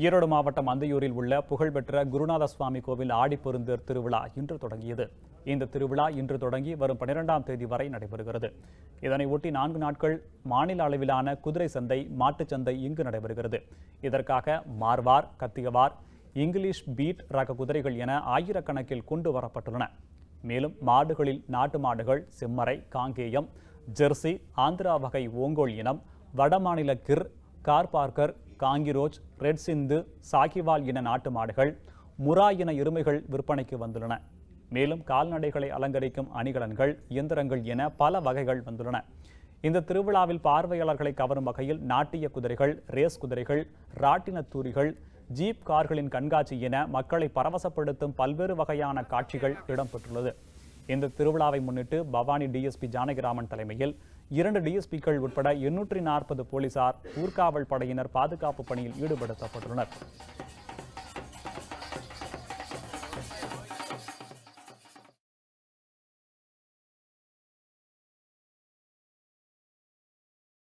ஈரோடு மாவட்டம் அந்தியூரில் உள்ள புகழ்பெற்ற குருநாத சுவாமி கோவில் ஆடிப்பெருந்தேர் திருவிழா இன்று தொடங்கியது. இந்த திருவிழா இன்று தொடங்கி வரும் 12ஆம் தேதி வரை நடைபெறுகிறது. இதனை ஒட்டி 4 நாட்கள் மாநில அளவிலான குதிரை சந்தை, மாட்டுச் சந்தை இங்கு நடைபெறுகிறது. இதற்காக மார்வார், கத்தியவார், இங்கிலீஷ் பீட் ரக குதிரைகள் என ஆயிரக்கணக்கில் கொண்டு வரப்பட்டுள்ளன. மேலும் மாடுகளில் நாட்டு மாடுகள், செம்மறை, காங்கேயம், ஜெர்சி, ஆந்திரா வகை ஓங்கோல் இனம், வடமாநில கிர், கார்பார்க்கர், காங்கிரோச், ரெட் சிந்து, சாகிவால் இன நாட்டு மாடுகள், முரா இன எருமைகள் விற்பனைக்கு வந்துள்ளன. மேலும் கால்நடைகளை அலங்கரிக்கும் அணிகலன்கள், இயந்திரங்கள் என பல வகைகள் வந்துள்ளன. இந்த திருவிழாவில் பார்வையாளர்களை கவரும் வகையில் நாட்டிய குதிரைகள், ரேஸ் குதிரைகள், ராட்டின தூரிகள், ஜீப் கார்களின் கண்காட்சி என மக்களை பரவசப்படுத்தும் பல்வேறு வகையான காட்சிகள் இடம்பெற்றுள்ளது. இந்த திருவிழாவை முன்னிட்டு பவானி டிஎஸ்பி ஜானகிராமன் தலைமையில் 2 டிஎஸ்பிக்கள் உட்பட 840 போலீசார், ஊர்காவல் படையினர் பாதுகாப்பு பணியில் ஈடுபடுத்தப்பட்டுள்ளனர்.